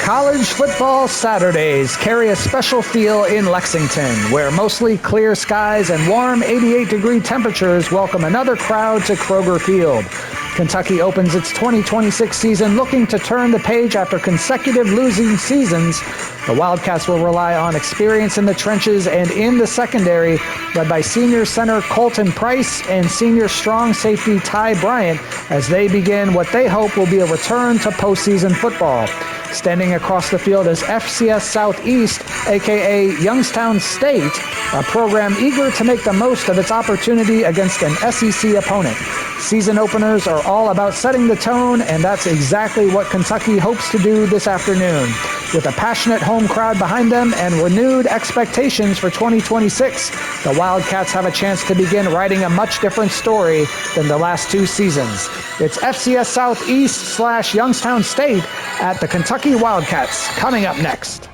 College football Saturdays carry a special feel in Lexington, where mostly clear skies and warm 88-degree temperatures welcome another crowd to Kroger Field. Kentucky opens its 2026 season looking to turn the page after consecutive losing seasons. The Wildcats will rely on experience in the trenches and in the secondary, led by senior center Colton Price and senior strong safety Ty Bryant, as they begin what they hope will be a return to postseason football. Standing across the field is FCS Southeast, a.k.a. Youngstown State, a program eager to make the most of its opportunity against an SEC opponent. Season openers are all about setting the tone, and that's exactly what Kentucky hopes to do this afternoon. With a passionate home crowd behind them and renewed expectations for 2026, the Wildcats have a chance to begin writing a much different story than the last two seasons. It's FCS Southeast / Youngstown State at the Kentucky Wildcats coming up next.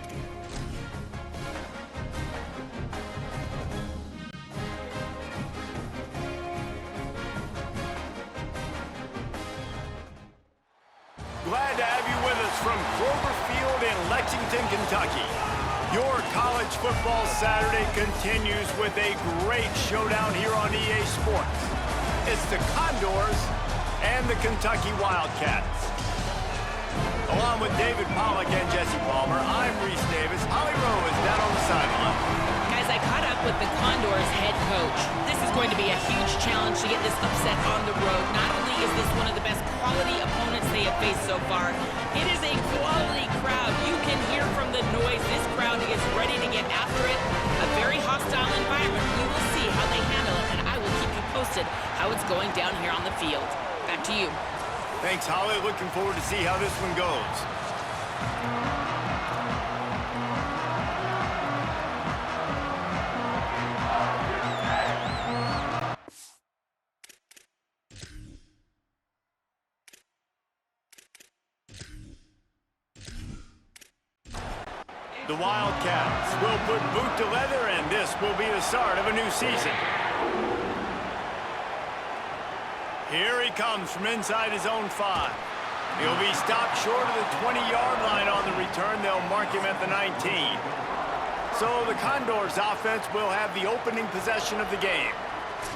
Glad to have you with us from Kroger Field in Lexington, Kentucky. Your college football Saturday continues with a great showdown here on EA Sports. It's the Condors and the Kentucky Wildcats. Along with David Pollack and Jesse Palmer, I'm Reese Davis. Holly Rowe is down on the sideline. Guys, I caught up with the Condors head coach. This is going to be a huge challenge to get this upset on the road. Not only is this one of the best quality opponents they have faced so far, it is a quality crowd. You can hear from the noise. This crowd is ready to get after it. A very hostile environment. We will see how they handle it, and I will keep you posted how it's going down here on the field. Back to you. Thanks, Holly. Looking forward to see how this one goes. The Wildcats will put boot to leather, and this will be the start of a new season. Here he comes from inside his own 5. He'll be stopped short of the 20-yard line on the return. They'll mark him at the 19. So the Condors offense will have the opening possession of the game.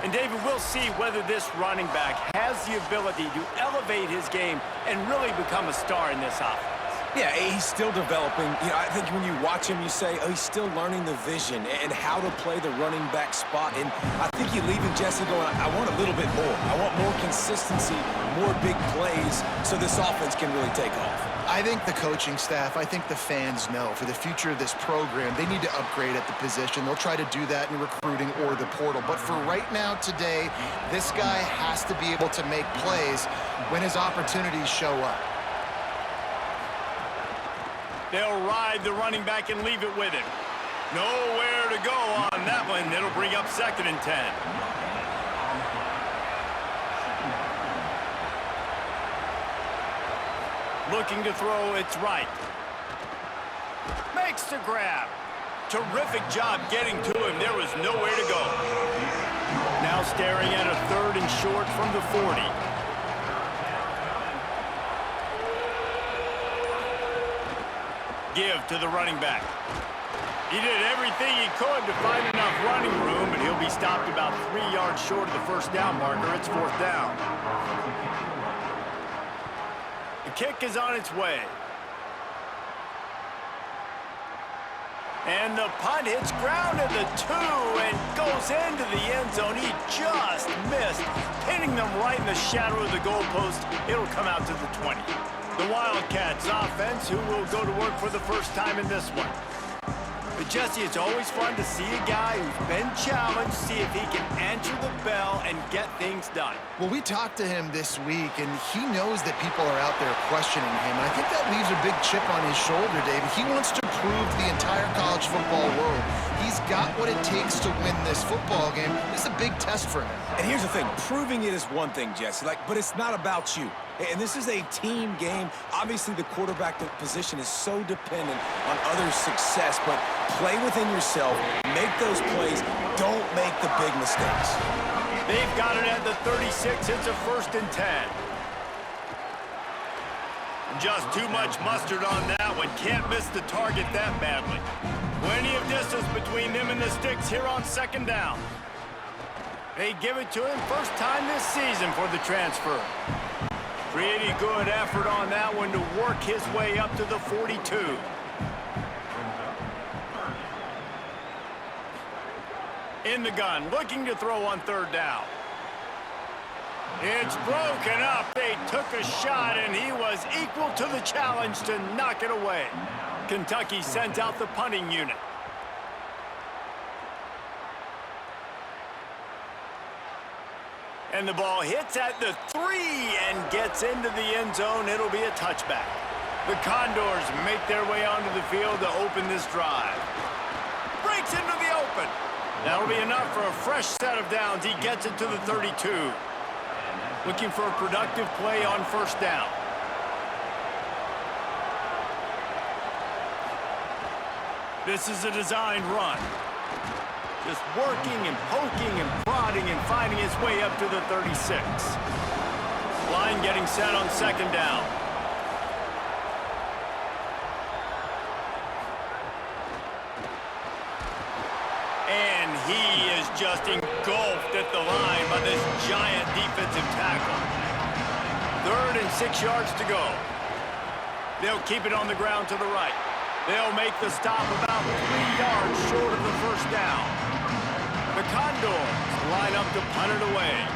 And David, we'll see whether this running back has the ability to elevate his game and really become a star in this offense. Yeah, he's still developing. You know, I think when you watch him, you say, oh, he's still learning the vision and how to play the running back spot. And I think you're leaving Jesse going, I want a little bit more. I want more consistency, more big plays, so this offense can really take off. I think the coaching staff, I think the fans know for the future of this program, they need to upgrade at the position. They'll try to do that in recruiting or the portal. But for right now, today, this guy has to be able to make plays when his opportunities show up. They'll ride the running back and leave it with him. Nowhere to go on that one. It'll bring up 2nd and 10. Looking to throw, it's right. Makes the grab. Terrific job getting to him. There was nowhere to go. Now staring at a 3rd and short from the 40. Give to the running back. He did everything he could to find enough running room, but he'll be stopped about 3 yards short of the 1st down marker. It's 4th down. The kick is on its way. And the punt hits ground at the 2 and goes into the end zone. He just missed, pinning them right in the shadow of the goalpost. It'll come out to the 20. The Wildcats offense, who will go to work for the first time in this one. But Jesse, it's always fun to see a guy who's been challenged, see if he can answer the bell and get things done. Well, we talked to him this week, and he knows that people are out there questioning him. And I think that leaves a big chip on his shoulder, David. He wants to prove to the entire college football world he's got what it takes to win this football game. This is a big test for him. And here's the thing, proving it is one thing, Jesse, but it's not about you. And this is a team game. Obviously, the quarterback position is so dependent on others' success, but play within yourself, make those plays, don't make the big mistakes. They've got it at the 36. It's a 1st and 10. Just too much mustard on that one. Can't miss the target that badly. Plenty of distance between them and the sticks here on second down. They give it to him first time this season for the transfer. Pretty good effort on that one to work his way up to the 42. In the gun, looking to throw on third down. It's broken up. They took a shot, and he was equal to the challenge to knock it away. Kentucky sent out the punting unit. And the ball hits at the 3 and gets into the end zone. It'll be a touchback. The Condors make their way onto the field to open this drive. Breaks into the open. That'll be enough for a fresh set of downs. He gets it to the 32. Looking for a productive play on first down. This is a designed run. Just working and poking and prodding and finding his way up to the 36. Line getting set on second down. And he is just engulfed at the line by this giant defensive tackle. 3rd and 6 yards to go. They'll keep it on the ground to the right. They'll make the stop about 3 yards short of the first down. The Condors line up to punt it away.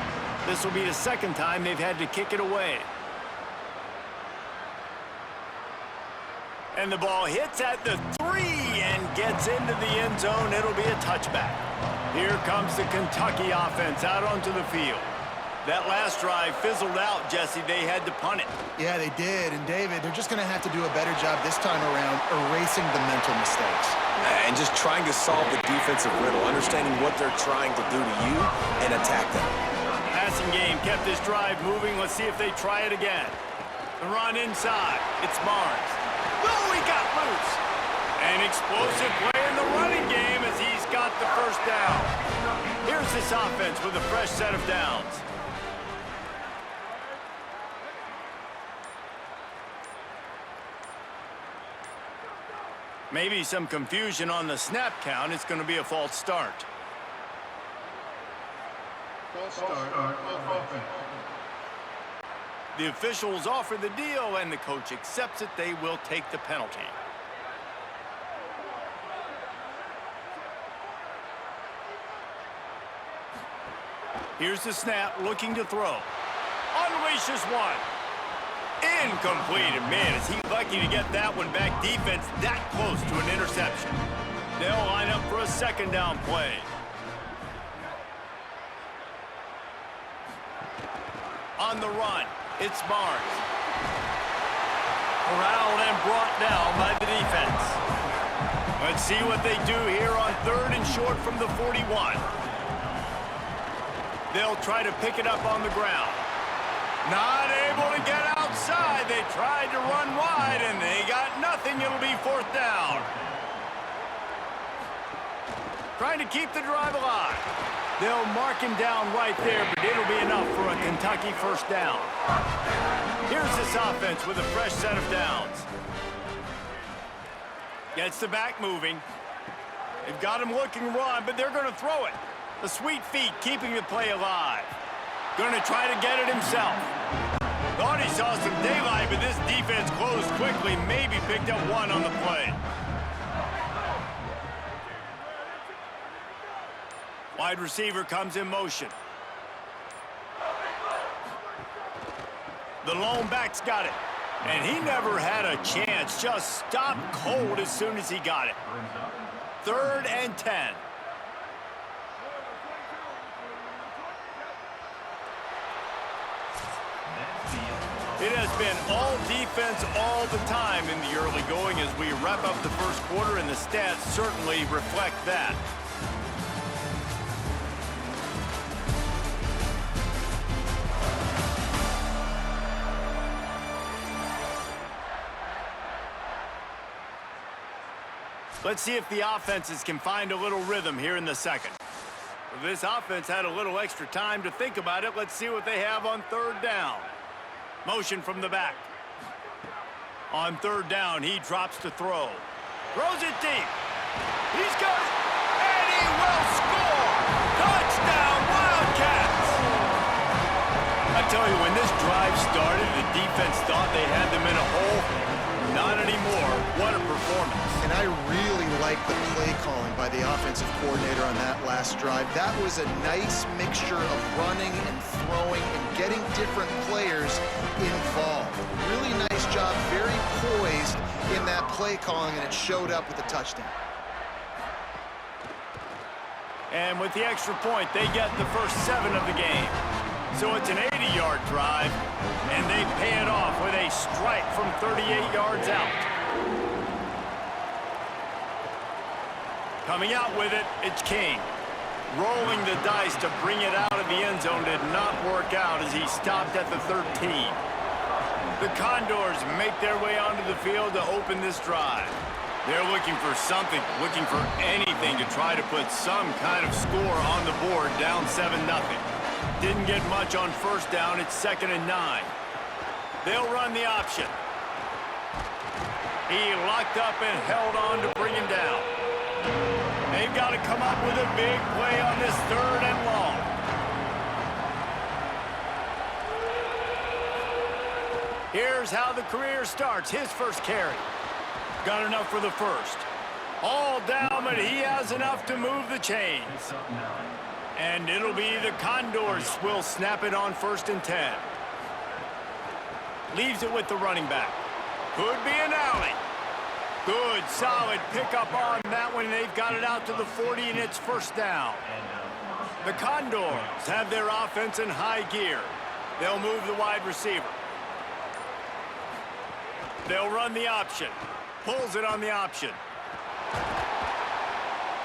This will be the second time they've had to kick it away. And the ball hits at the 3 and gets into the end zone. It'll be a touchback. Here comes the Kentucky offense out onto the field. That last drive fizzled out, Jesse. They had to punt it. Yeah, they did. And, David, they're just going to have to do a better job this time around erasing the mental mistakes. And just trying to solve the defensive riddle, understanding what they're trying to do to you and attack them. Passing game kept this drive moving. Let's see if they try it again. The run inside. It's Barnes. Oh, he got loose. An explosive play in the running game as he's got the first down. Here's this offense with a fresh set of downs. Maybe some confusion on the snap count. It's going to be a false start. False start. The officials offer the deal, and the coach accepts it. They will take the penalty. Here's the snap, looking to throw. Unleashes one. Incomplete. And man, is he lucky to get that one back. Defense that close to an interception. They'll line up for a second down play. On the run, it's Barnes. Corralled and brought down by the defense. Let's see what they do here on 3rd and short from the 41. They'll try to pick it up on the ground. Not able to get outside. They tried to run wide, and they got nothing. It'll be 4th down. Trying to keep the drive alive. They'll mark him down right there, but it'll be enough for a Kentucky first down. Here's this offense with a fresh set of downs. Gets the back moving. They've got him looking run, but they're going to throw it. The sweet feet keeping the play alive. Going to try to get it himself. Thought he saw some daylight, but this defense closed quickly. Maybe picked up one on the play. Wide receiver comes in motion. The lone back's got it. And he never had a chance. Just stopped cold as soon as he got it. 3rd and 10. It has been all defense all the time in the early going as we wrap up the first quarter, and the stats certainly reflect that. Let's see if the offenses can find a little rhythm here in the second. If this offense had a little extra time to think about it, let's see what they have on 3rd down. Motion from the back. On third down, he drops to throw. Throws it deep. He's got it. And he will score. Touchdown, Wildcats. I tell you, when this drive started, the defense thought they had them in a hole. Not anymore. What a performance. And I really like the play calling by the offensive coordinator on that last drive. That was a nice mixture of running and throwing and getting different players involved. Really nice job, very poised in that play calling, and it showed up with a touchdown. And with the extra point, they get the first 7 of the game. So it's an 80-yard drive, and they pay it off with a strike from 38 yards out. Coming out with it, it's King. Rolling the dice to bring it out of the end zone did not work out as he stopped at the 13. The Condors make their way onto the field to open this drive. They're looking for something, looking for anything to try to put some kind of score on the board, down 7-0. Didn't get much on first down. It's 2nd and 9. They'll run the option. He locked up and held on to bring him down. They've got to come up with a big play on this 3rd and long. Here's how the career starts. His first carry. Got enough for the first. All down, but he has enough to move the chains. And it'll be the Condors will snap it on 1st and 10. Leaves it with the running back. Could be an alley. Good, solid pickup on that one. They've got it out to the 40, and it's 1st down. The Condors have their offense in high gear. They'll move the wide receiver. They'll run the option. Pulls it on the option.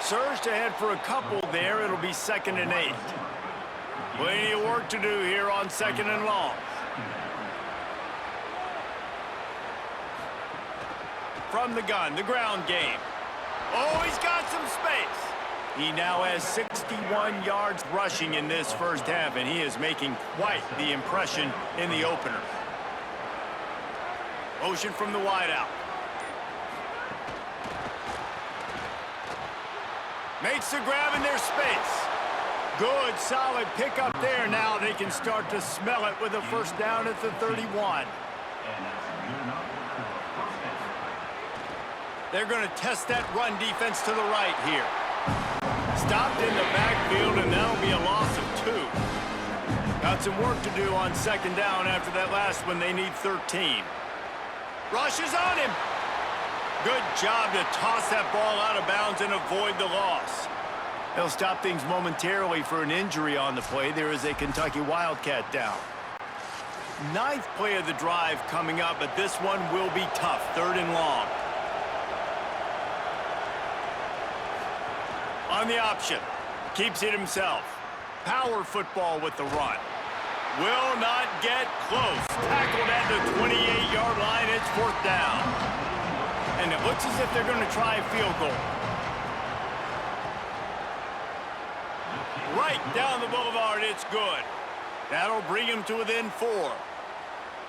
Surged ahead for a couple there. It'll be 2nd and 8. Plenty of work to do here on 2nd and long. From the gun, the ground game. Oh, he's got some space. He now has 61 yards rushing in this first half, and he is making quite the impression in the opener. Motion from the wideout. Makes the grab in their space. Good, solid pickup there. Now they can start to smell it with a 1st down at the 31. They're going to test that run defense to the right here. Stopped in the backfield, and that'll be a loss of 2. Got some work to do on 2nd down after that last one. They need 13. Rushes on him. Good job to toss that ball out of bounds and avoid the loss. They'll stop things momentarily for an injury on the play. There is a Kentucky Wildcat down. 9th play of the drive coming up, but this one will be tough. 3rd and long. On the option. Keeps it himself. Power football with the run. Will not get close. Tackled at the 28-yard line. It's 4th down. And it looks as if they're going to try a field goal. Right down the boulevard, it's good. That'll bring him to within 4.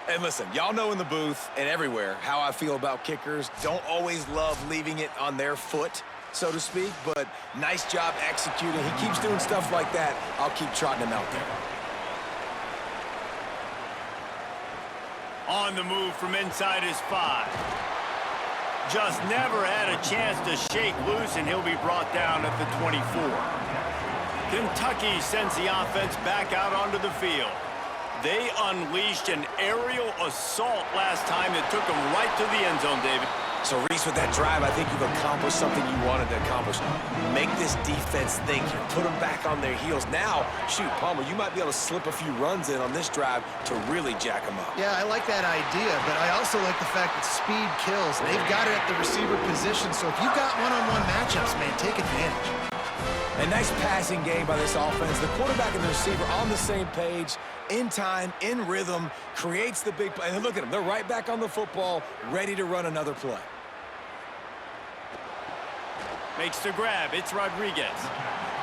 And listen, y'all know in the booth and everywhere how I feel about kickers. Don't always love leaving it on their foot, so to speak, but nice job executing. He keeps doing stuff like that. I'll keep trotting him out there. On the move from inside his 5. Just never had a chance to shake loose, and he'll be brought down at the 24. Kentucky sends the offense back out onto the field. They unleashed an aerial assault last time that took them right to the end zone, David. So, Reese, with that drive, I think you've accomplished something you wanted to accomplish. Make this defense think here. Put them back on their heels. Now, shoot, Palmer, you might be able to slip a few runs in on this drive to really jack them up. Yeah, I like that idea, but I also like the fact that speed kills. They've got it at the receiver position, so if you've got one-on-one matchups, man, take advantage. A nice passing game by this offense. The quarterback and the receiver on the same page, in time, in rhythm, creates the big play. And look at them. They're right back on the football, ready to run another play. Makes the grab. It's Rodriguez.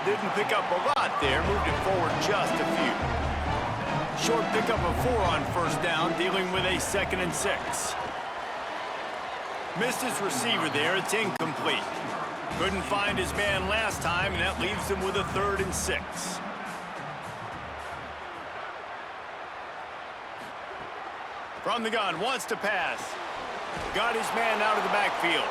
Didn't pick up a lot there. Moved it forward just a few. Short pickup of 4 on 1st down, dealing with a 2nd and 6. Missed his receiver there. It's incomplete. Couldn't find his man last time, and that leaves him with a 3rd and 6. From the gun, wants to pass. Got his man out of the backfield.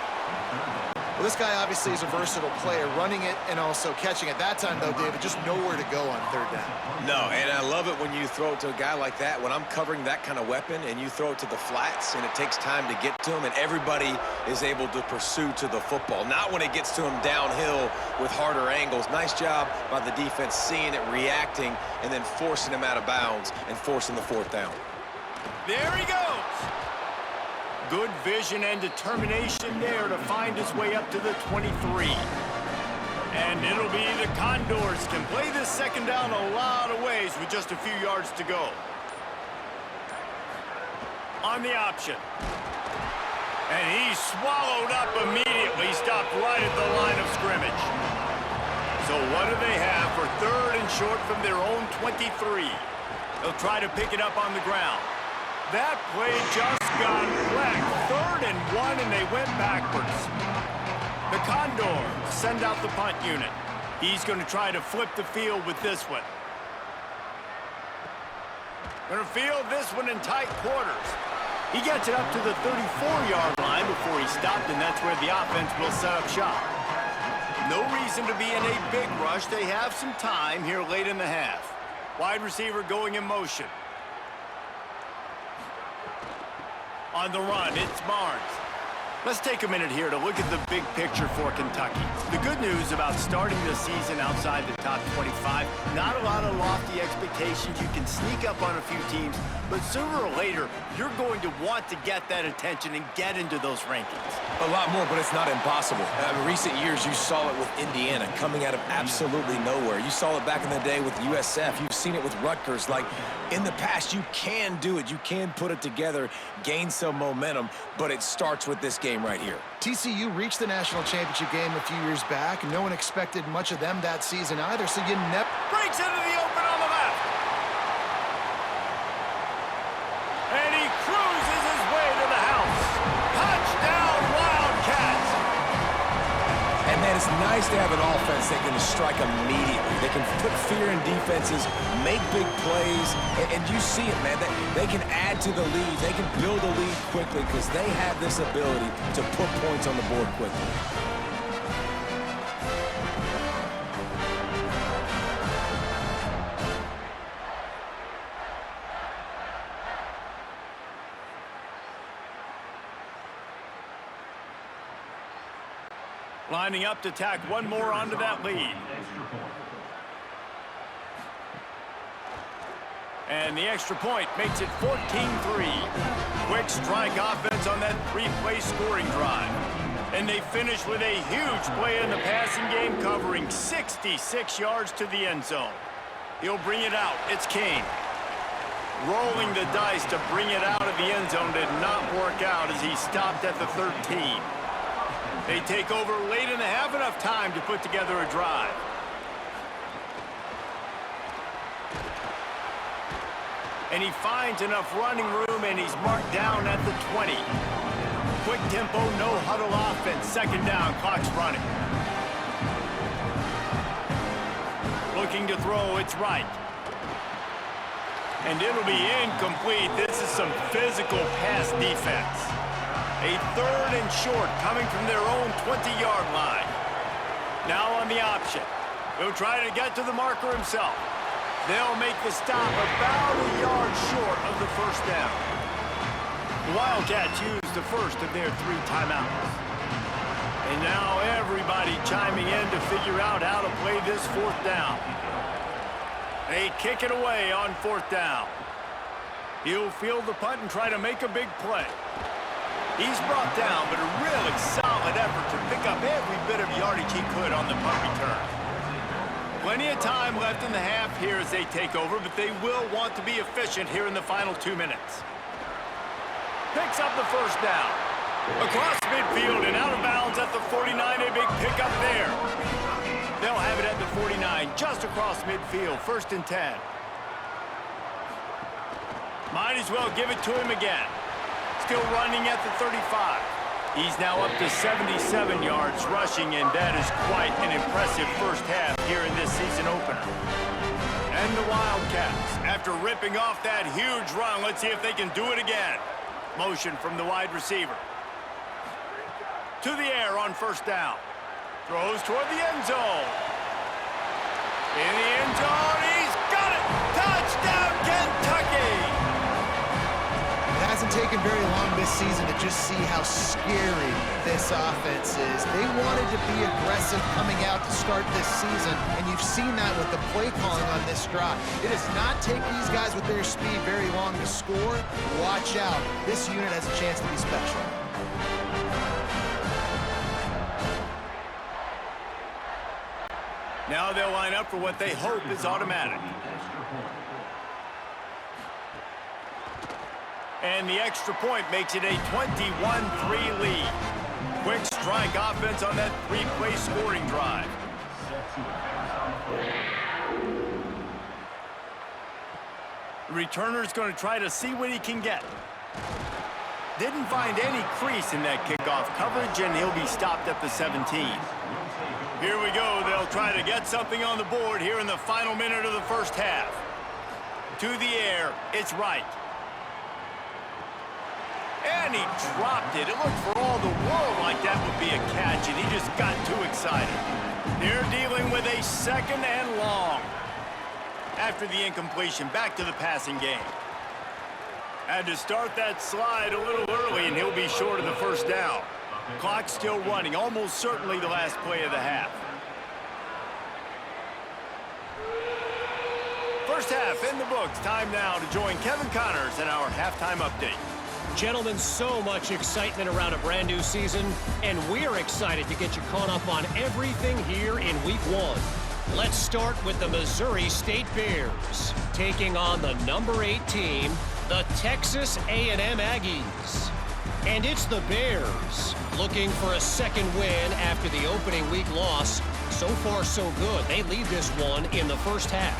Well, this guy obviously is a versatile player, running it and also catching it. That time, though, David, just nowhere to go on 3rd down. No, and I love it when you throw it to a guy like that. When I'm covering that kind of weapon and you throw it to the flats and it takes time to get to him and everybody is able to pursue to the football. Not when it gets to him downhill with harder angles. Nice job by the defense seeing it, reacting, and then forcing him out of bounds and forcing the 4th down. There he goes. Good vision and determination there to find his way up to the 23. And it'll be the Condors can play this 2nd down a lot of ways with just a few yards to go. On the option. And he swallowed up immediately, stopped right at the line of scrimmage. So what do they have for 3rd and short from their own 23? They'll try to pick it up on the ground. That play just got wrecked. 3rd and 1, and they went backwards. The Condors send out the punt unit. He's going to try to flip the field with this one. Going to field this one in tight quarters. He gets it up to the 34-yard line before he stopped, and that's where the offense will set up shop. No reason to be in a big rush. They have some time here late in the half. Wide receiver going in motion. On the run, it's Barnes. Let's take a minute here to look at the big picture for Kentucky. The good news about starting the season outside the top 25, not a lot of lofty expectations. You can sneak up on a few teams, but sooner or later, you're going to want to get that attention and get into those rankings. A lot more, but it's not impossible. In recent years, you saw it with Indiana coming out of absolutely nowhere. You saw it back in the day with USF. You've seen it with Rutgers. Like, in the past, you can do it. You can put it together, gain some momentum, but it starts with this game right here. TCU reached the national championship game a few years back, and no one expected much of them that season either, so you never... Breaks into the open on the left. And he cruises his way to the house. Touchdown, Wildcats. And man, it's nice to have an offense that can strike immediately. They can put fear in defenses, make big plays, and you see it, man. They can add to the lead. They can build a lead quickly because they have this ability to put points on the board quickly. Lining up to tack one more onto that lead. And the extra point makes it 14-3. Quick strike offense on that 3-play scoring drive. And they finish with a huge play in the passing game, covering 66 yards to the end zone. He'll bring it out. It's Kane. Rolling the dice to bring it out of the end zone did not work out as he stopped at the 13. They take over late in the half, enough time to put together a drive. And he finds enough running room, and he's marked down at the 20. Quick tempo, no huddle offense. 2nd down, clock's running. Looking to throw, it's right. And it'll be incomplete. This is some physical pass defense. A 3rd and short coming from their own 20-yard line. Now on the option. He'll try to get to the marker himself. They'll make the stop about a yard short of the 1st down. The Wildcats use the first of their 3 timeouts. And now everybody chiming in to figure out how to play this 4th down. They kick it away on 4th down. He'll field the punt and try to make a big play. He's brought down, but a really solid effort to pick up every bit of yardage he could on the punt return. Plenty of time left in the half here as they take over, but they will want to be efficient here in the final 2 minutes. Picks up the 1st down. Across midfield and out of bounds at the 49, a big pickup there. They'll have it at the 49, just across midfield, 1st and 10. Might as well give it to him again. Still running at the 35. He's now up to 77 yards rushing, and that is quite an impressive first half here in this season opener. And the Wildcats, after ripping off that huge run, let's see if they can do it again. Motion from the wide receiver. To the air on first down. Throws toward the end zone. In the end zone, he's got it! Touchdown, Kentucky! It hasn't taken very long this season to just see how scary this offense is. They wanted to be aggressive coming out to start this season, and you've seen that with the play calling on this drive. It does not take these guys with their speed very long to score. Watch out. This unit has a chance to be special. Now they'll line up for what they hope is automatic. And the extra point makes it a 21-3 lead. Quick strike offense on that three-play scoring drive. The returner's going to try to see what he can get. Didn't find any crease in that kickoff coverage, and he'll be stopped at the 17. Here we go. They'll try to get something on the board here in the final minute of the first half. To the air. It's right. And he dropped it. It looked for all the world like that would be a catch, and he just got too excited. They're dealing with a second and long. After the incompletion, back to the passing game. Had to start that slide a little early, and he'll be short of the first down. Clock still running, almost certainly the last play of the half. First half in the books. Time now to join Kevin Connors in our halftime update. Gentlemen, so much excitement around a brand new season, and we're excited to get you caught up on everything here in Week 1. Let's start with the Missouri State Bears, taking on the number 8 team, the Texas A&M Aggies. And it's the Bears, looking for a second win after the opening week loss. So far, so good. They lead this one in the first half.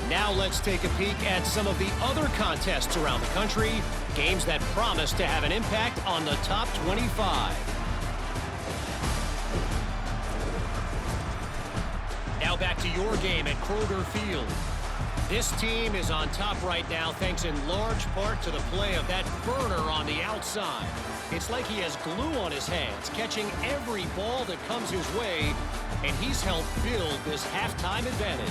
Now let's take a peek at some of the other contests around the country, games that promise to have an impact on the top 25. Now back to your game at Kroger Field. This team is on top right now thanks in large part to the play of that burner on the outside. It's like he has glue on his hands, catching every ball that comes his way, and he's helped build this halftime advantage.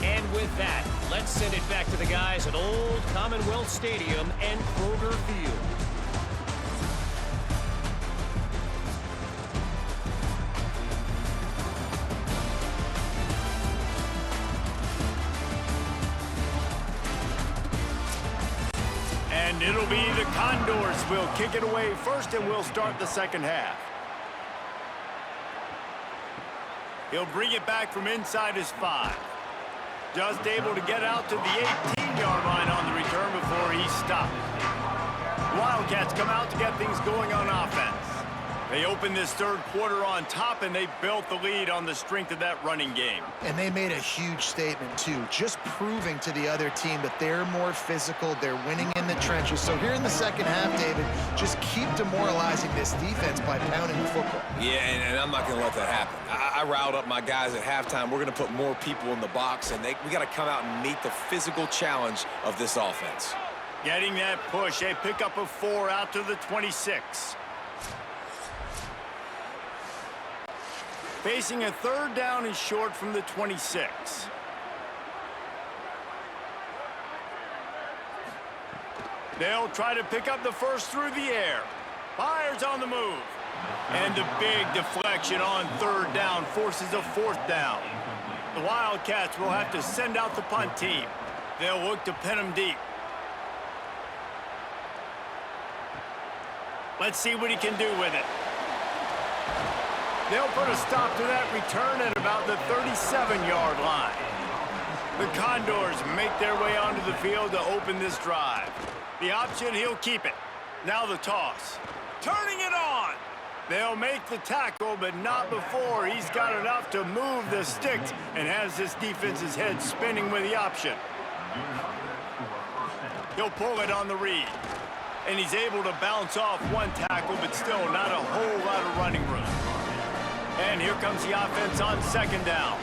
And with that, let's send it back to the guys at Old Commonwealth Stadium and Kroger Field. And it'll be the Condors will kick it away first, and we'll start the second half. He'll bring it back from inside his 5. Just able to get out to the 18-yard line on the return before he's stopped. Wildcats come out to get things going on offense. They open this third quarter on top, and they built the lead on the strength of that running game. And they made a huge statement, too, just proving to the other team that they're more physical, they're winning in the trenches. So here in the second half, David, just keep demoralizing this defense by pounding the football. Yeah, and I'm not going to let that happen. I riled up my guys at halftime. We're going to put more people in the box, and we got to come out and meet the physical challenge of this offense. Getting that push, a pickup of 4 out to the 26. Facing a third down and short from the 26. They'll try to pick up the first through the air. Fires on the move. And the big deflection on third down forces a 4th down. The Wildcats will have to send out the punt team. They'll look to pin them deep. Let's see what he can do with it. They'll put a stop to that return at about the 37-yard line. The Condors make their way onto the field to open this drive. The option, he'll keep it. Now the toss. Turning it on. They'll make the tackle, but not before he's got enough to move the sticks and has this defense's head spinning with the option. He'll pull it on the read. And he's able to bounce off one tackle, but still not a whole lot of running room. And here comes the offense on second down.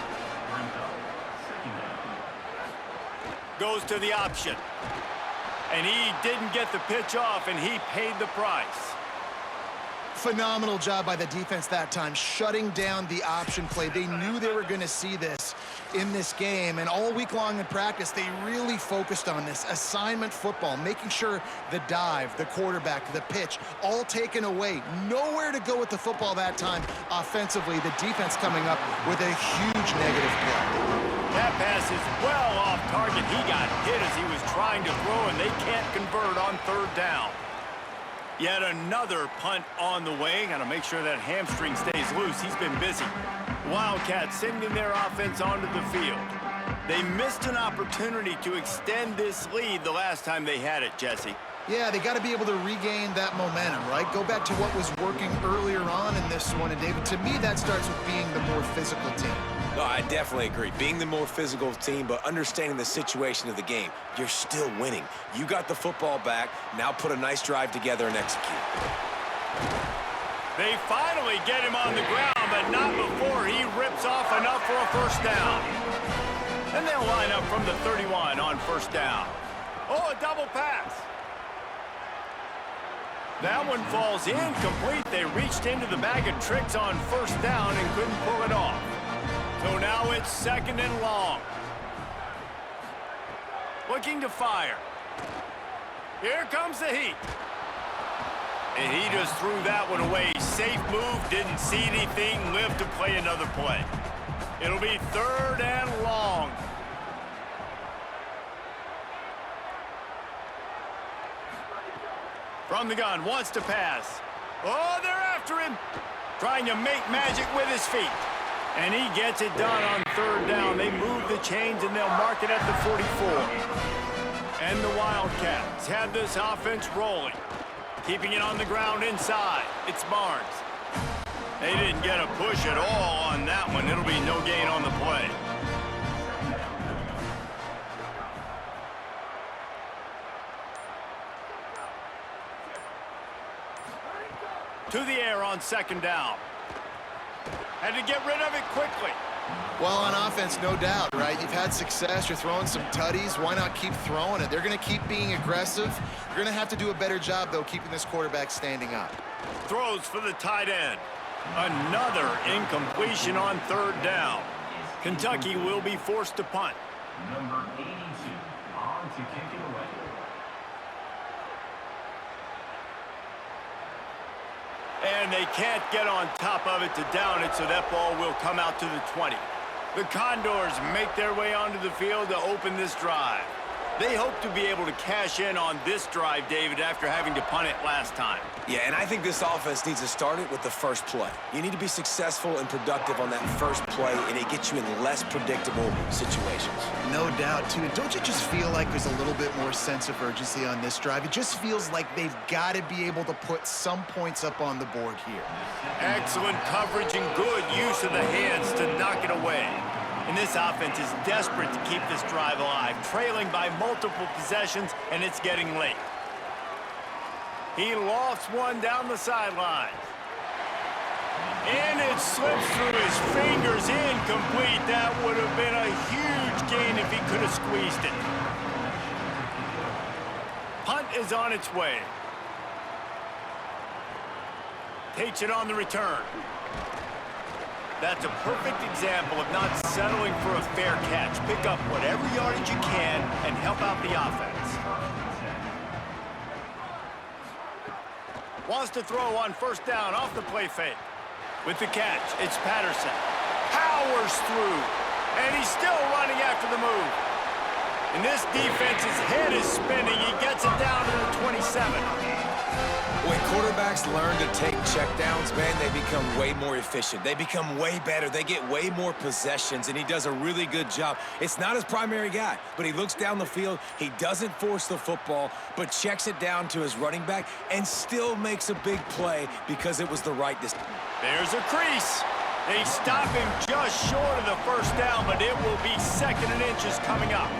Goes to the option. And he didn't get the pitch off, and he paid the price. Phenomenal job by the defense that time, shutting down the option play. They knew they were going to see this in this game, and all week long in practice, they really focused on this assignment football, making sure the dive, the quarterback, the pitch, all taken away. Nowhere to go with the football that time offensively. The defense coming up with a huge negative play. That pass is well off target. He got hit as he was trying to throw, and they can't convert on third down. Yet another punt on the way. Got to make sure that hamstring stays loose. He's been busy. Wildcats sending their offense onto the field. They missed an opportunity to extend this lead the last time they had it, Jesse. Yeah, they got to be able to regain that momentum, right? Go back to what was working earlier on in this one. And, David, to me, that starts with being the more physical team. No, I definitely agree. Being the more physical team, but understanding the situation of the game. You're still winning. You got the football back. Now put a nice drive together and execute. They finally get him on the ground, but not before he rips off enough for a first down. And they'll line up from the 31 on first down. Oh, a double pass. That one falls incomplete. They reached into the bag of tricks on first down and couldn't pull it off. So now it's second and long. Looking to fire. Here comes the heat. And he just threw that one away. Safe move, didn't see anything, lived to play another play. It'll be third and long. From the gun, wants to pass. Oh, they're after him. Trying to make magic with his feet. And he gets it done on third down. They move the chains, and they'll mark it at the 44. And the Wildcats have this offense rolling. Keeping it on the ground inside. It's Barnes. They didn't get a push at all on that one. It'll be no gain on the play. To the air on second down. Had to get rid of it quickly. Well, on offense, no doubt, right? You've had success. You're throwing some tutties. Why not keep throwing it? They're going to keep being aggressive. You're going to have to do a better job, though, keeping this quarterback standing up. Throws for the tight end. Another incompletion on third down. Kentucky will be forced to punt. Number 82 on to kick it away. And they can't get on top of it to down it, so that ball will come out to the 20. The Condors make their way onto the field to open this drive. They hope to be able to cash in on this drive, David, after having to punt it last time. Yeah, and I think this offense needs to start it with the first play. You need to be successful and productive on that first play, and it gets you in less predictable situations. No doubt, too. And don't you just feel like there's a little bit more sense of urgency on this drive? It just feels like they've got to be able to put some points up on the board here. Excellent coverage and good use of the hands to knock it away. And this offense is desperate to keep this drive alive, trailing by multiple possessions, and it's getting late. He lofts one down the sideline. And it slips through his fingers, incomplete. That would have been a huge gain if he could have squeezed it. Punt is on its way. Takes it on the return. That's a perfect example of not settling for a fair catch. Pick up whatever yardage you can and help out the offense. Wants to throw on first down off the play fake. With the catch, it's Patterson. Powers through. And he's still running after the move. And this defense's head is spinning. He gets it down to the 27. When quarterbacks learn to take checkdowns, man, they become way more efficient. They become way better. They get way more possessions, and he does a really good job. It's not his primary guy, but he looks down the field. He doesn't force the football, but checks it down to his running back and still makes a big play because it was the right distance. There's a crease. They stop him just short of the first down, but it will be second and inches coming up.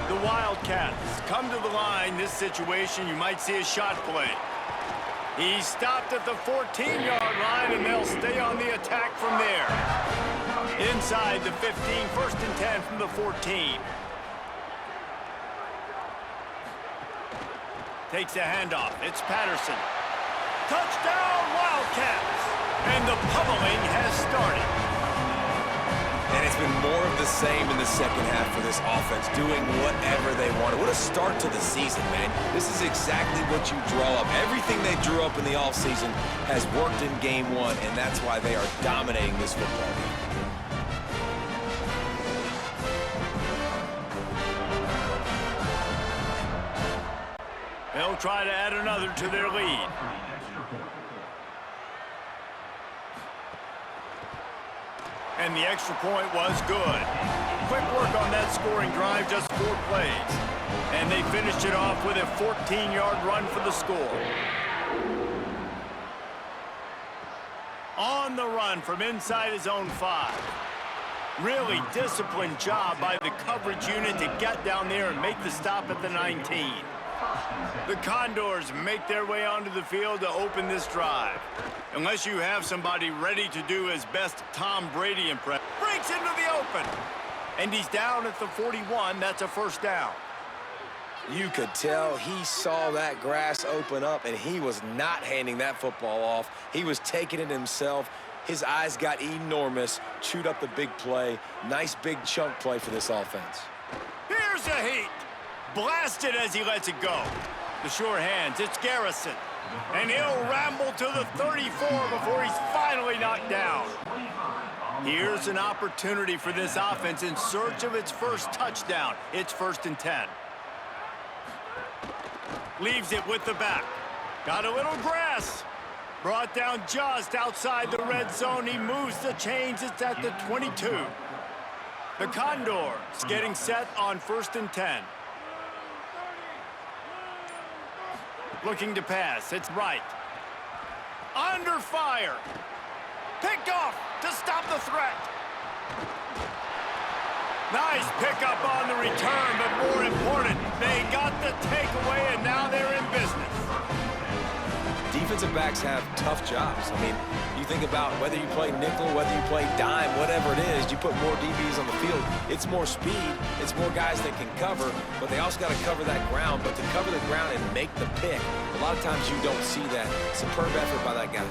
The the Wildcats come to the line. This situation, you might see a shot play. He stopped at the 14-yard line, and they'll stay on the attack from there. Inside the 15, 1st and 10 from the 14. Takes the handoff. It's Patterson. Touchdown, Wildcats! And the pummeling has started. And it's been more of the same in the second half for this offense, doing whatever they wanted. What a start to the season, man. This is exactly what you draw up. Everything they drew up in the offseason has worked in game one, and that's why they are dominating this football game. They'll try to add another to their lead. And the extra point was good. Quick work on that scoring drive, just 4 plays. And they finished it off with a 14-yard run for the score. On the run from inside his own 5. Really disciplined job by the coverage unit to get down there and make the stop at the 19. The Condors make their way onto the field to open this drive. Unless you have somebody ready to do his best Tom Brady impression. Breaks into the open. And he's down at the 41. That's a 1st down. You could tell he saw that grass open up, and he was not handing that football off. He was taking it himself. His eyes got enormous, chewed up the big play. Nice big chunk play for this offense. Here's a heat. Blasted as he lets it go. The sure hands, it's Garrison. And he'll ramble to the 34 before he's finally knocked down. Here's an opportunity for this offense in search of its first touchdown. It's 1st and 10. Leaves it with the back. Got a little grass. Brought down just outside the red zone. He moves the chains. It's at the 22. The Condors getting set on 1st and 10. Looking to pass. It's right. Under fire. Picked off to stop the threat. Nice pickup on the return, but more important, they got the takeaway, and now they're in business. Defensive backs have tough jobs. I mean, you think about whether you play nickel, whether you play dime, whatever it is, you put more DBs on the field. It's more speed. It's more guys that can cover, but they also got to cover that ground. But to cover the ground and make the pick, a lot of times you don't see that. Superb effort by that guy.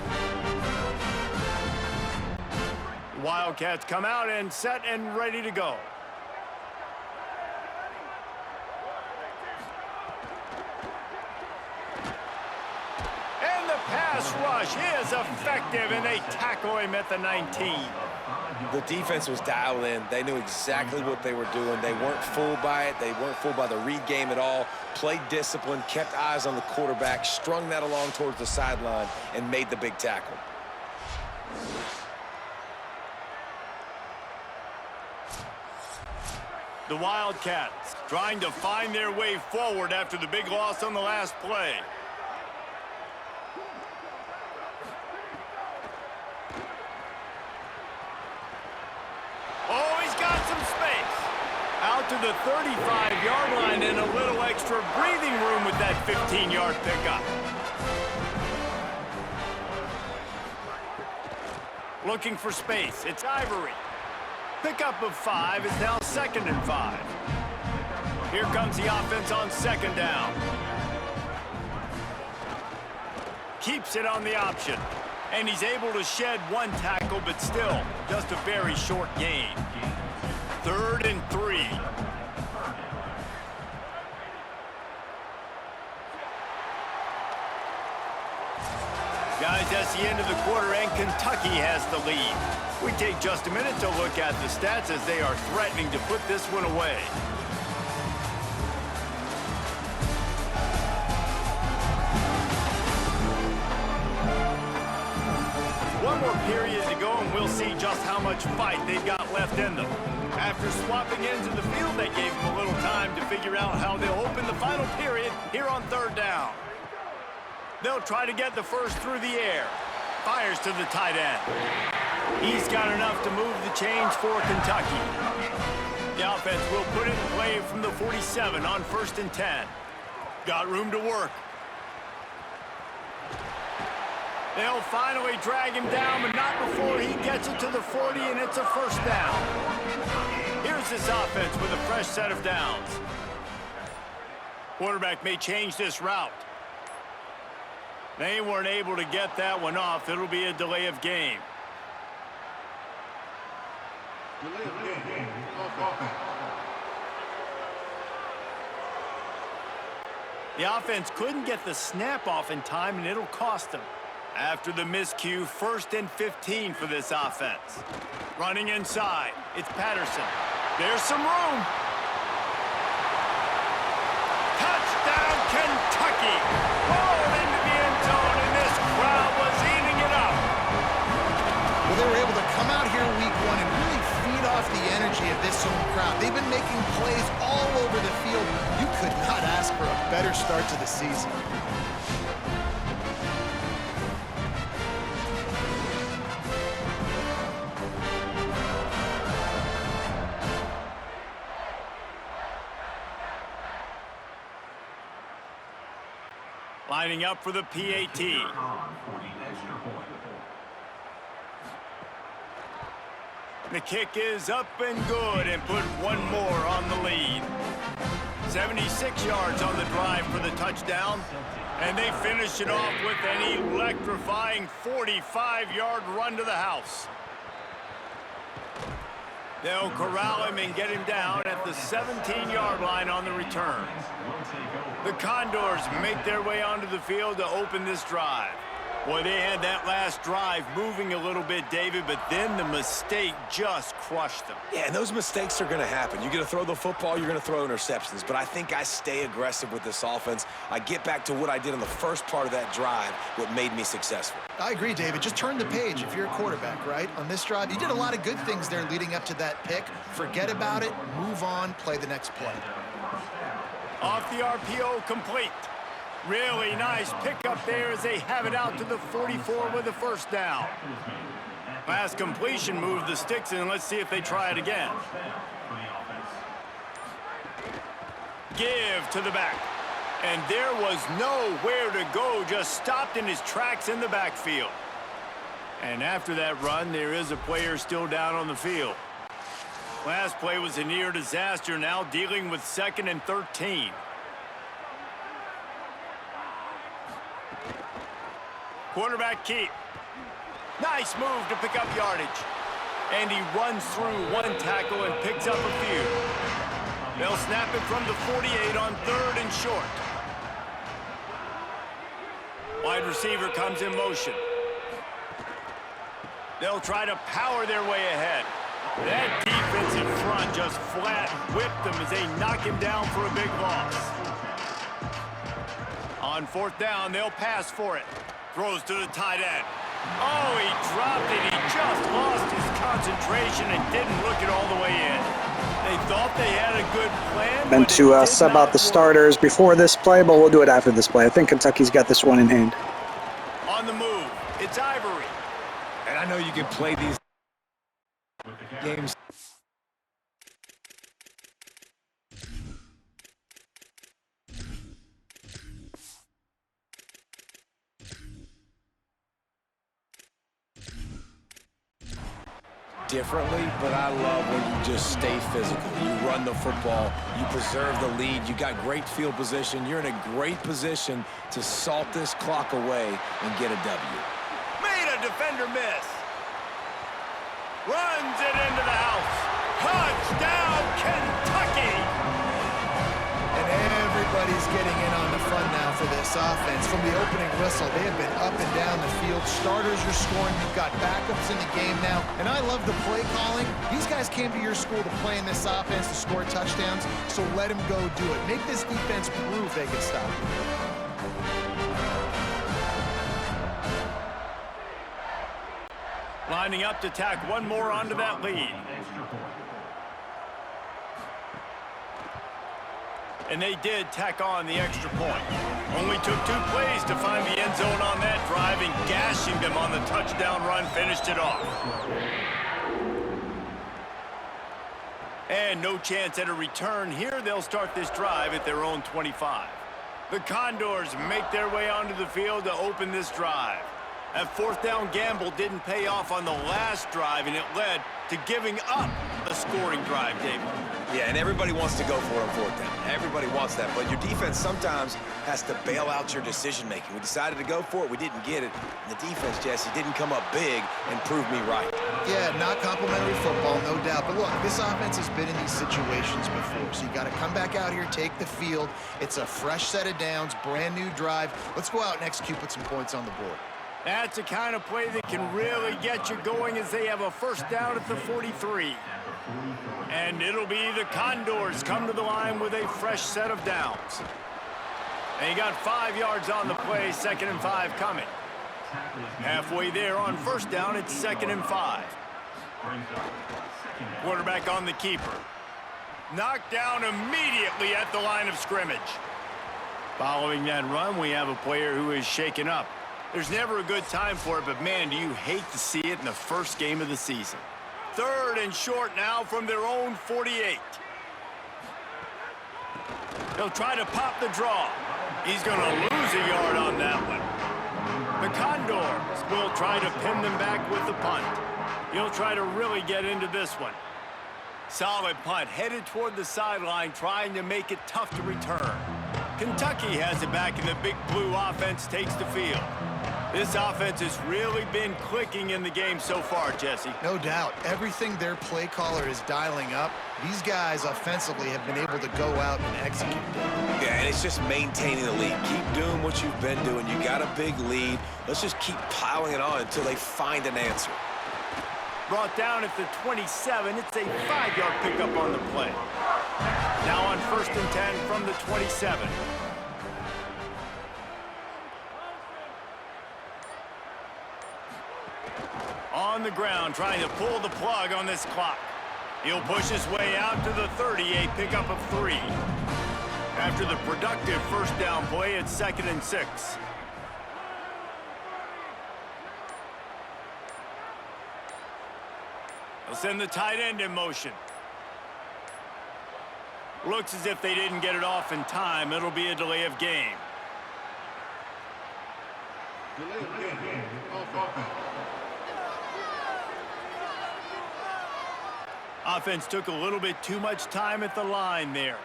Wildcats come out and set and ready to go. Pass rush is effective, and they tackle him at the 19. The defense was dialed in. They knew exactly what they were doing. They weren't fooled by it. They weren't fooled by the read game at all. Played discipline, kept eyes on the quarterback, strung that along towards the sideline, and made the big tackle. The Wildcats trying to find their way forward after the big loss on the last play. Out to the 35-yard line and a little extra breathing room with that 15-yard pickup. Looking for space. It's Ivory. Pickup of 5 is now 2nd and 5. Here comes the offense on 2nd down. Keeps it on the option. And he's able to shed 1 tackle, but still just a very short gain. 3rd and 3. Guys, that's the end of the quarter, and Kentucky has the lead. We take just a minute to look at the stats as they are threatening to put this one away. One more period to go, and we'll see just how much fight they've got left in them. After swapping ends of the field, they gave them a little time to figure out how they'll open the final period here on 3rd down. They'll try to get the first through the air. Fires to the tight end. He's got enough to move the chains for Kentucky. The offense will put it in play from the 47 on 1st and 10. Got room to work. They'll finally drag him down, but not before he gets it to the 40, and it's a 1st down. Here's this offense with a fresh set of downs. Quarterback may change this route. They weren't able to get that one off. It'll be a delay of game. Delay of game. Offense. The offense couldn't get the snap off in time, and it'll cost them. After the miscue, 1st and 15 for this offense. Running inside, it's Patterson. There's some room. Touchdown, Kentucky! Rolled into the end zone, and this crowd was eating it up. Well, they were able to come out here week 1 and really feed off the energy of this home crowd. They've been making plays all over the field. You could not ask for a better start to the season. Lining up for the PAT. The kick is up and good and put one more on the lead. 76 yards on the drive for the touchdown. And they finish it off with an electrifying 45-yard run to the house. They'll corral him and get him down at the 17-yard line on the return. The Condors make their way onto the field to open this drive. Boy, they had that last drive moving a little bit, David, but then the mistake just crushed them. Yeah, and those mistakes are going to happen. You're going to throw the football, you're going to throw interceptions. But I think I stay aggressive with this offense. I get back to what I did in the first part of that drive, what made me successful. I agree, David. Just turn the page if you're a quarterback, right? On this drive, you did a lot of good things there leading up to that pick. Forget about it, move on, play the next play. Off the RPO, complete. Really nice pickup there as they have it out to the 44 with a 1st down. Last completion moved the sticks in. Let's see if they try it again. Give to the back. And there was nowhere to go, just stopped in his tracks in the backfield. And after that run, there is a player still down on the field. Last play was a near disaster, now dealing with 2nd and 13. Quarterback keep. Nice move to pick up yardage. And he runs through one tackle and picks up a few. They'll snap it from the 48 on 3rd and short. Wide receiver comes in motion. They'll try to power their way ahead. That defensive front just flat whipped them as they knock him down for a big loss. On 4th down, they'll pass for it. Throws to the tight end. Oh, he dropped it. He just lost his concentration and didn't look it all the way in. They thought they had a good plan. Meant to sub out the starters before this play, but we'll do it after this play. I think Kentucky's got this one in hand. On the move, it's Ivory. And I know you can play these games. Differently, but I love when you just stay physical. You run the football, you preserve the lead, you got great field position, you're in a great position to salt this clock away and get a W. Made a defender miss. Runs it into the house. Touchdown, Kentucky! And everybody's getting in on the fun now for this offense. From the opening whistle, they have been up and down the field. Starters are scoring. You've got backups in the game now. And I love the play calling. These guys came to your school to play in this offense to score touchdowns, so let them go do it. Make this defense prove they can stop you. Lining up to tack one more onto that lead. And they did tack on the extra point. Only took 2 plays to find the end zone on that drive, and gashing them on the touchdown run finished it off. And no chance at a return here. They'll start this drive at their own 25. The Condors make their way onto the field to open this drive. That fourth down gamble didn't pay off on the last drive, and it led to giving up a scoring drive, David. Yeah, and everybody wants to go for it on fourth down. Everybody wants that, but your defense sometimes has to bail out your decision-making. We decided to go for it. We didn't get it. And the defense, Jesse, didn't come up big and prove me right. Yeah, not complimentary football, no doubt. But look, this offense has been in these situations before, so you got to come back out here, take the field. It's a fresh set of downs, brand new drive. Let's go out and execute, put some points on the board. That's the kind of play that can really get you going as they have a first down at the 43. And it'll be the Condors come to the line with a fresh set of downs. And he got 5 yards on the play, 2nd and 5 coming. Halfway there on first down, it's 2nd and 5. Quarterback on the keeper. Knocked down immediately at the line of scrimmage. Following that run, we have a player who is shaken up. There's never a good time for it, but man, do you hate to see it in the first game of the season. 3rd and short now from their own 48. They'll try to pop the draw. He's going to lose a yard on that one. The Condors will try to pin them back with the punt. He'll try to really get into this one. Solid punt, headed toward the sideline, trying to make it tough to return. Kentucky has it back, and the Big Blue offense takes the field. This offense has really been clicking in the game so far, Jesse. No doubt. Everything their play caller is dialing up, these guys offensively have been able to go out and execute. Yeah, and it's just maintaining the lead. Keep doing what you've been doing. You got a big lead. Let's just keep piling it on until they find an answer. Brought down at the 27. It's a 5-yard pickup on the play. Now on 1st and 10 from the 27. On the ground, trying to pull the plug on this clock. He'll push his way out to the 30, a pickup of 3. After the productive first down play, it's 2nd and 6. They'll send the tight end in motion. Looks as if they didn't get it off in time. It'll be a delay of game. Delay of game. Offense. Offense took a little bit too much time at the line there.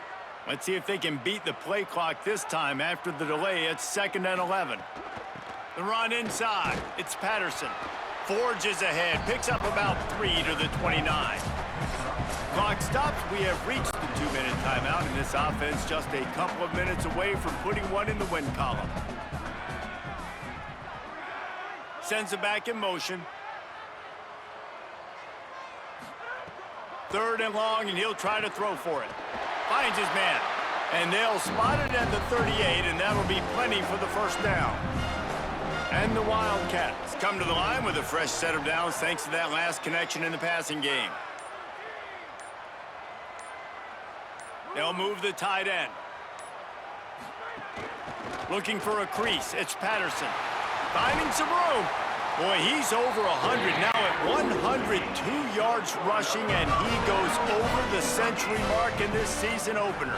Let's see if they can beat the play clock this time after the delay. It's 2nd and 11. The run inside. It's Patterson. Forges ahead. Picks up about 3 to the 29. Clock stops. We have reached the 2-minute timeout, and this offense just a couple of minutes away from putting one in the win column. Sends it back in motion. 3rd and long, and he'll try to throw for it. Finds his man, and they'll spot it at the 38, and that'll be plenty for the first down. And the Wildcats come to the line with a fresh set of downs thanks to that last connection in the passing game. They'll move the tight end. Looking for a crease. It's Patterson. Finding some room. Boy, he's over 100 now at 102 yards rushing, and he goes over the century mark in this season opener.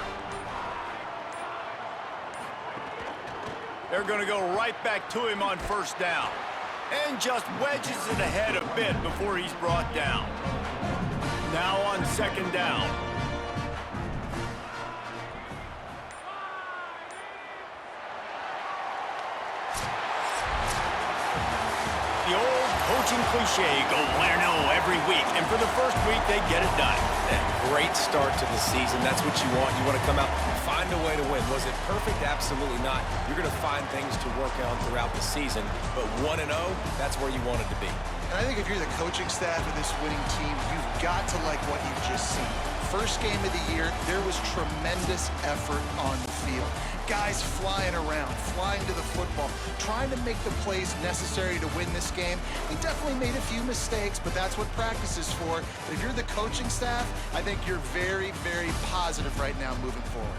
They're going to go right back to him on first down. And just wedges it ahead a bit before he's brought down. Now on 2nd down. The old coaching cliche, go win or no every week. And for the first week, they get it done. Great start to the season. That's what you want. You want to come out and find a way to win. Was it perfect? Absolutely not. You're going to find things to work on throughout the season. But 1-0, that's where you wanted to be. And I think if you're the coaching staff of this winning team, you've got to like what you've just seen. First game of the year, there was tremendous effort on the field. Guys flying around, flying to the football, trying to make the plays necessary to win this game. They definitely made a few mistakes, but that's what practice is for. But if you're the coaching staff, I think you're very, very positive right now moving forward.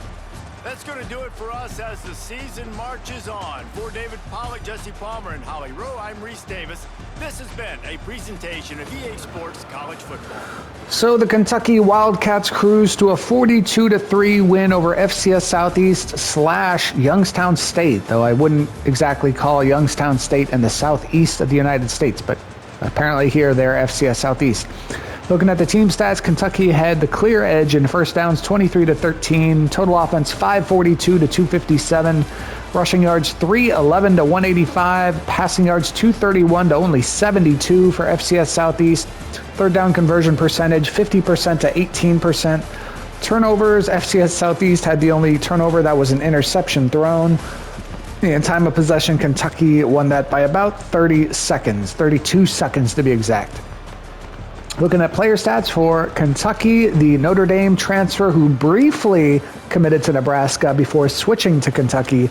That's going to do it for us as the season marches on. For David Pollack, Jesse Palmer, and Holly Rowe, I'm Reese Davis. This has been a presentation of EA Sports College Football. So the Kentucky Wildcats cruise to a 42-3 win over FCS Southeast / Youngstown State, though I wouldn't exactly call Youngstown State in the southeast of the United States, but apparently here they're FCS Southeast. Looking at the team stats, Kentucky had the clear edge in first downs 23-13, total offense 542 to 257, rushing yards 311 to 185, passing yards 231 to only 72 for FCS Southeast, third down conversion percentage 50% to 18%. Turnovers, FCS Southeast had the only turnover that was an interception thrown. In time of possession, Kentucky won that by about 32 seconds to be exact. Looking at player stats for Kentucky, the Notre Dame transfer who briefly committed to Nebraska before switching to Kentucky,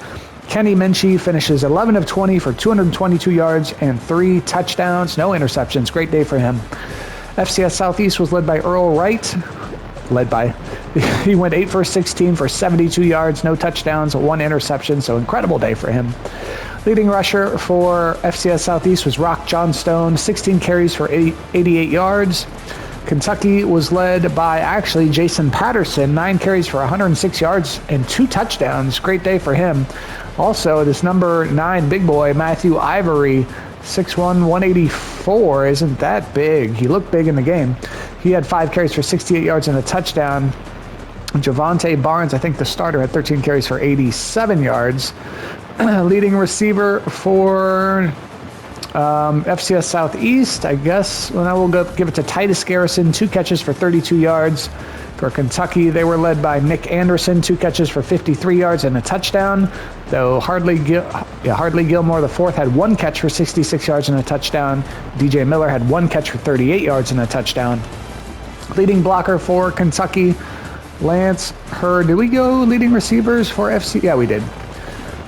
Kenny Minchie finishes 11 of 20 for 222 yards and 3 touchdowns, no interceptions. Great day for him. FCS Southeast was led by Earl Wright. He went 8 for 16 for 72 yards, no touchdowns, 1 interception, so incredible day for him. Leading rusher for FCS Southeast was Rock Johnstone, 16 carries for 88 yards. Kentucky was led by actually Jason Patterson, 9 carries for 106 yards and 2 touchdowns. Great day for him. Also, this number 9 big boy, Matthew Ivory, 6'1", 184, isn't that big. He looked big in the game. He had 5 carries for 68 yards and a touchdown. Javante Barnes, I think the starter, had 13 carries for 87 yards. Leading receiver for FCS Southeast, I guess. Well, now we'll give it to Titus Garrison, 2 catches for 32 yards. For Kentucky, they were led by Nick Anderson, 2 catches for 53 yards and a touchdown. Though Hardly Gilmore IV had 1 catch for 66 yards and a touchdown. DJ Miller had 1 catch for 38 yards and a touchdown. Leading blocker for Kentucky, Lance Hurd. Did we go leading receivers for FC? Yeah, we did.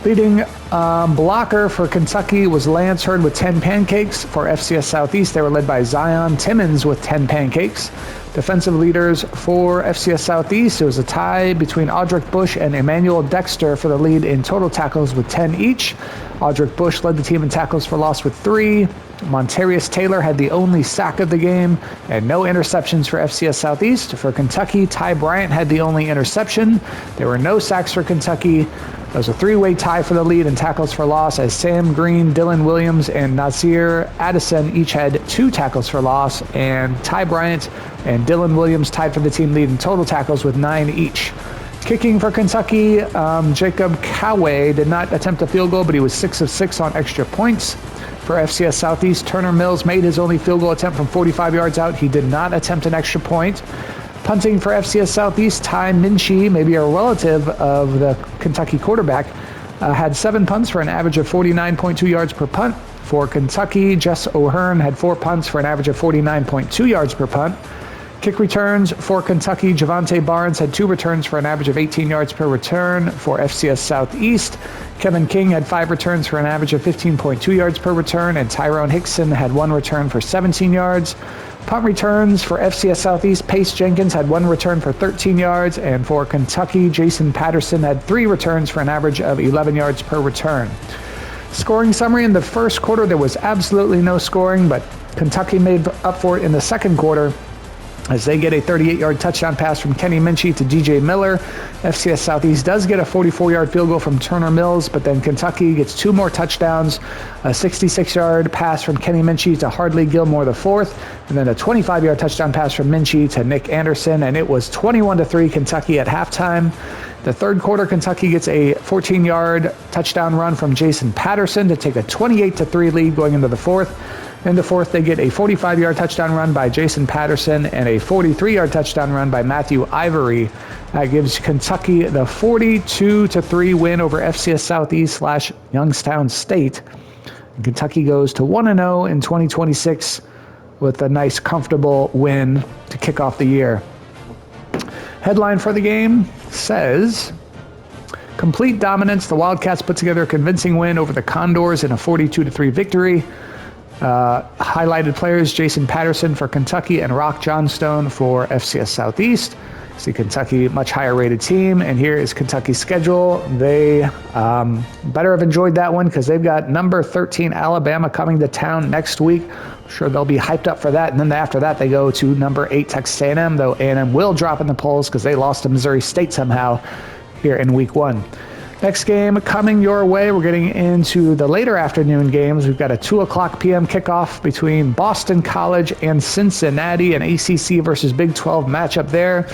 Leading blocker for Kentucky was Lance Hurd with 10 pancakes. For FCS Southeast, they were led by Zion Timmons with 10 pancakes. Defensive leaders for FCS Southeast, it was a tie between Audric Bush and Emmanuel Dexter for the lead in total tackles with 10 each. Audric Bush led the team in tackles for loss with 3. Montarius Taylor had the only sack of the game and no interceptions for FCS Southeast. For Kentucky, Ty Bryant had the only interception. There were no sacks for Kentucky. It was a 3-way tie for the lead in tackles for loss as Sam Green, Dylan Williams, and Nasir Addison each had 2 tackles for loss, and Ty Bryant and Dylan Williams tied for the team lead in total tackles with 9 each. Kicking for Kentucky, Jacob Coway did not attempt a field goal, but he was 6 of 6 on extra points. For FCS Southeast, Turner Mills made his only field goal attempt from 45 yards out. He did not attempt an extra point. Punting for FCS Southeast, Ty Minchie, maybe a relative of the Kentucky quarterback, had 7 punts for an average of 49.2 yards per punt. For Kentucky, Jess O'Hearn had 4 punts for an average of 49.2 yards per punt. Kick returns for Kentucky, Javante Barnes had 2 returns for an average of 18 yards per return. For FCS Southeast, Kevin King had 5 returns for an average of 15.2 yards per return, and Tyrone Hickson had 1 return for 17 yards. Punt returns for FCS Southeast, Pace Jenkins had 1 return for 13 yards, and for Kentucky, Jason Patterson had 3 returns for an average of 11 yards per return. Scoring summary: in the first quarter, there was absolutely no scoring, but Kentucky made up for it in the second quarter as they get a 38-yard touchdown pass from Kenny Minchie to DJ Miller. FCS Southeast does get a 44-yard field goal from Turner Mills, but then Kentucky gets 2 more touchdowns, a 66-yard pass from Kenny Minchie to Hardly Gilmore IV, and then a 25-yard touchdown pass from Minchie to Nick Anderson, and it was 21-3 Kentucky at halftime. The third quarter, Kentucky gets a 14-yard touchdown run from Jason Patterson to take a 28-3 lead going into the fourth. In the fourth, they get a 45-yard touchdown run by Jason Patterson and a 43-yard touchdown run by Matthew Ivory. That gives Kentucky the 42-3 win over FCS Southeast / Youngstown State. And Kentucky goes to 1-0 in 2026 with a nice, comfortable win to kick off the year. Headline for the game says, complete dominance. The Wildcats put together a convincing win over the Condors in a 42-3 victory. Highlighted players: Jason Patterson for Kentucky and Rock Johnstone for FCS Southeast. See Kentucky, much higher rated team, and here is Kentucky's schedule. They better have enjoyed that one because they've got number 13 Alabama coming to town next week. I'm sure they'll be hyped up for that. And then after that, they go to number 8 Texas A&M, though A&M will drop in the polls because they lost to Missouri State somehow here in week 1. Next game coming your way, we're getting into the later afternoon games. We've got a 2 o'clock p.m. kickoff between Boston College and Cincinnati, an ACC versus Big 12 matchup there.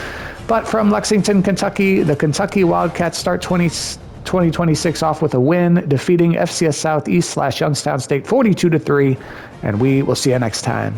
But from Lexington, Kentucky, the Kentucky Wildcats start 2026 off with a win, defeating FCS Southeast / Youngstown State 42-3, and we will see you next time.